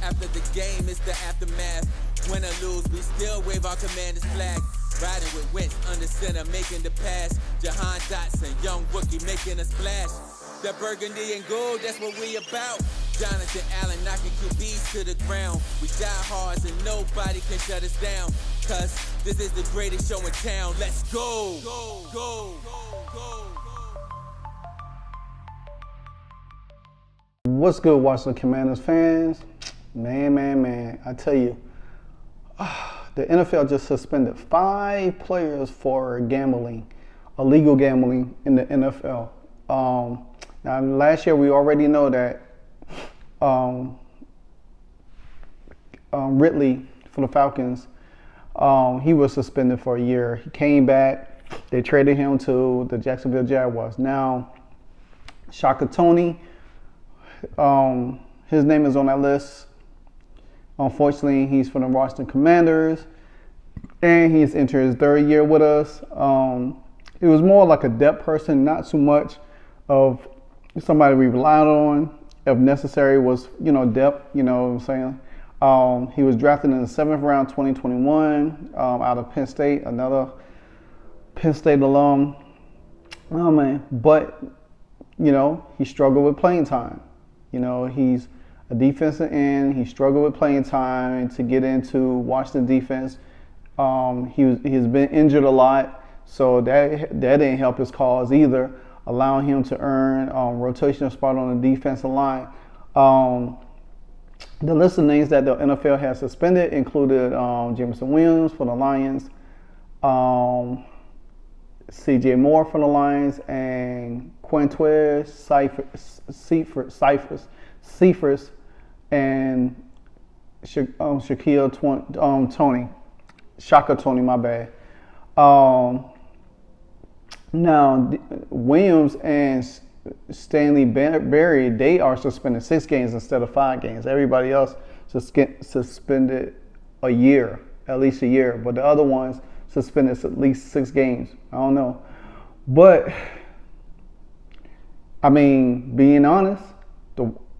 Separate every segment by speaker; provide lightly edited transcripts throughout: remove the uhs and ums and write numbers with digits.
Speaker 1: After the game, it's the aftermath. Win or lose, we still wave our commander's flag. Riding with Wentz under center, making the pass. Jahan Dotson, young rookie, making a splash. That burgundy and gold, that's what we about. Jonathan Allen knocking QBs to the ground. We die hard and nobody can shut us down. Cause this is the greatest show in town. Let's go. Go, go, go, go.
Speaker 2: What's good, Washington Commanders fans? Man, I tell you, the NFL just suspended 5 players for gambling, illegal gambling in the NFL. Now, last year we already know that Ridley for the Falcons, he was suspended for a year. He came back. They traded him to the Jacksonville Jaguars. Now, Shaka Toney, his name is on that list. Unfortunately, he's from the Washington Commanders, and he's entered his 3rd year with us. It was more like a depth person, not so much of somebody we relied on. If necessary, was depth. You know what I'm saying? He was drafted in the 7th round, 2021, out of Penn State, another Penn State alum. Oh man, but he struggled with playing time. He's a defensive end. He struggled with playing time to get into Washington defense. He's been injured a lot, so that didn't help his cause either, allowing him to earn rotational spot on the defensive line. The list of names that the NFL has suspended included Jameson Williams for the Lions, C.J. Moore for the Lions, and Quintez Cephas and Shaka Toney, my bad. Now, Williams and Stanley Berry, they are suspended 6 games instead of 5 games. Everybody else suspended a year, at least a year. But the other ones suspended at least 6 games. I don't know. But, I mean, being honest,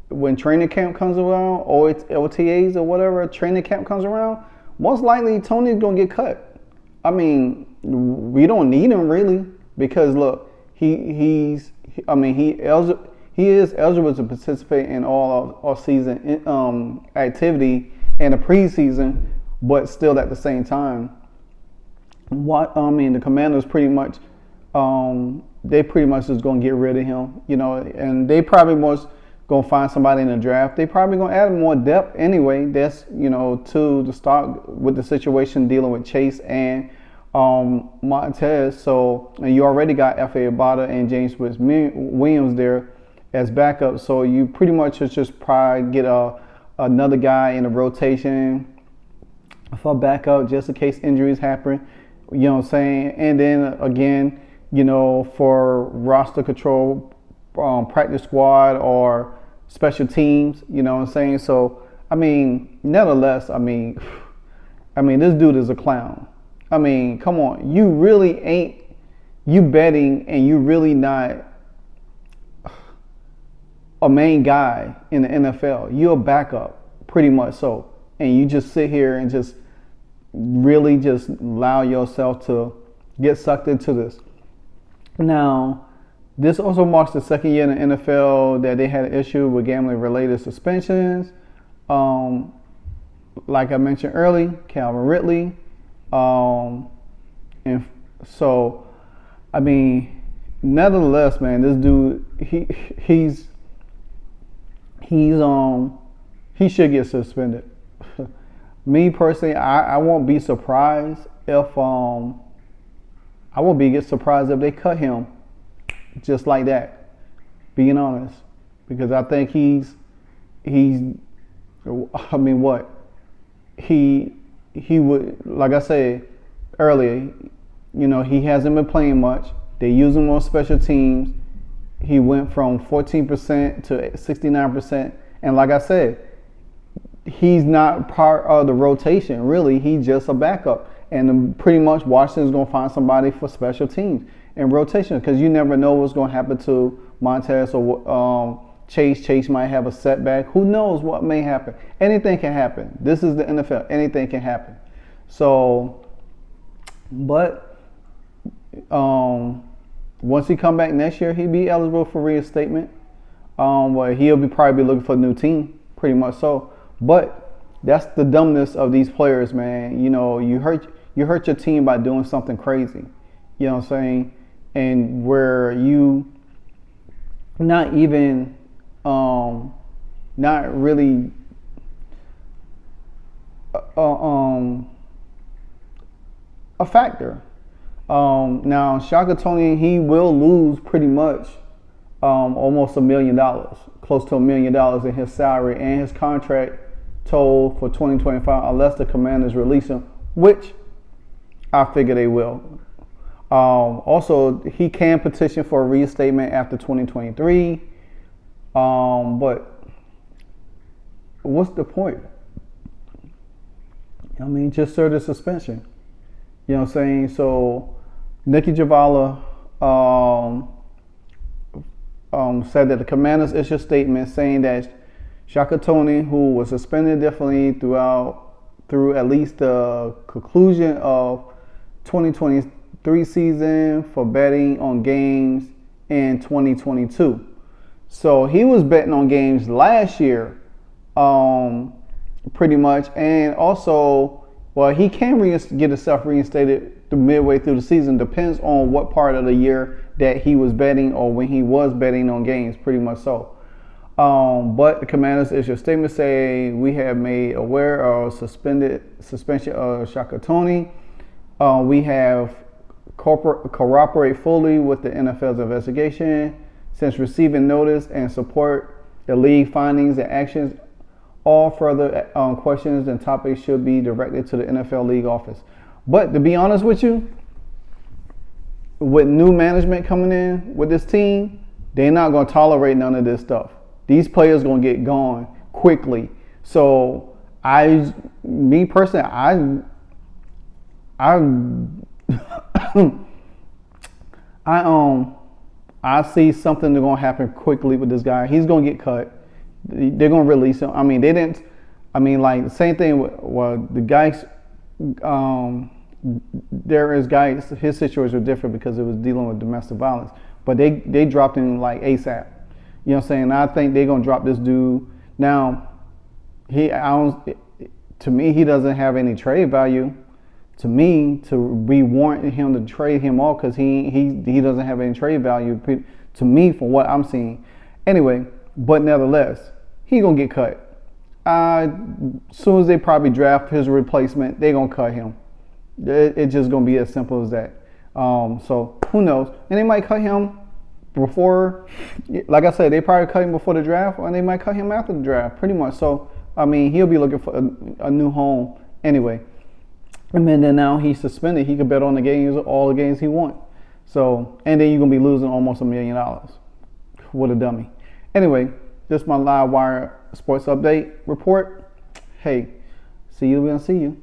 Speaker 2: when training camp comes around, or it's LTAs or whatever, training camp comes around, most likely Tony's going to get cut. I mean, we don't need him really, because look, he is eligible to participate in all season activity and the preseason, but still at the same time, the Commanders pretty much just gonna get rid of him, and they probably was gonna find somebody in the draft. They probably gonna add more depth anyway. That's to start with the situation dealing with Chase and Montez. So, and you already got F.A. Abada and James Williams there as backup. So you pretty much just probably get another guy in the rotation for backup just in case injuries happen. You know what I'm saying? And then again, for roster control, practice squad or special teams. You know what I'm saying? So I mean, nevertheless, I mean, this dude is a clown. I mean, come on. You really ain't, you betting and you really not a main guy in the NFL. You're a backup, pretty much so. And you just sit here and just really just allow yourself to get sucked into this. Now, this also marks the 2nd year in the NFL that they had an issue with gambling-related suspensions. Like I mentioned earlier, Calvin Ridley. And so, I mean, nevertheless, man, this dude, he should get suspended. Me personally, I won't be surprised if they cut him just like that. Being honest, because I think he would, like I said earlier, he hasn't been playing much. They use him on special teams. He went from 14% to 69%. And like I said, he's not part of the rotation, really. He's just a backup. And pretty much Washington's going to find somebody for special teams and rotation, because you never know what's going to happen to Montez or Chase. Chase might have a setback. Who knows what may happen? Anything can happen. This is the NFL. Anything can happen. So, but once he come back next year, he'll be eligible for reinstatement. Well, he'll be probably looking for a new team, pretty much so. But that's the dumbness of these players, man. You know, you hurt your team by doing something crazy. You know what I'm saying? And where you not even not really a factor. Now Shaka Toney, he will lose pretty much almost $1 million, close to $1 million in his salary and his contract told for 2025 unless the Commanders release him, which I figure they will. Also, he can petition for a reinstatement after 2023. But what's the point? I mean, just serve the suspension. You know what I'm saying? So, Nikki Javala said that the Commanders issued a statement saying that Shaka Toney, who was suspended indefinitely through at least the conclusion of 2023 season for betting on games in 2022. So he was betting on games last year, pretty much, and also, well, he can get himself reinstated midway through the season. Depends on what part of the year that he was betting or when he was betting on games, pretty much so. But the Commanders issued a statement saying we have made aware of suspension of Shaka Toney. We have cooperate fully with the NFL's investigation. Since receiving notice and support the league findings and actions, all further questions and topics should be directed to the NFL league office. But to be honest with you, with new management coming in with this team, they're not going to tolerate none of this stuff. These players are going to get gone quickly. So me personally, I see something that's going to happen quickly with this guy. He's going to get cut. They're going to release him. I mean, like the same thing with the guys. There is guys, his situation was different because it was dealing with domestic violence. But they dropped him like ASAP. You know what I'm saying? I think they're going to drop this dude. Now, to me, he doesn't have any trade value. To me, to be warranting him to trade him off because he doesn't have any trade value to me from what I'm seeing. Anyway, but nevertheless, he's going to get cut. As soon as they probably draft his replacement, they're going to cut him. It's just going to be as simple as that. So who knows? And they might cut him before, like I said, they probably cut him before the draft, or they might cut him after the draft, pretty much. So, I mean, he'll be looking for a new home anyway. And then now he's suspended. He could bet on the games, all the games he wants. So, and then you're going to be losing almost $1 million. What a dummy. Anyway, this is my LiveWire sports update report. Hey, see you when I see you.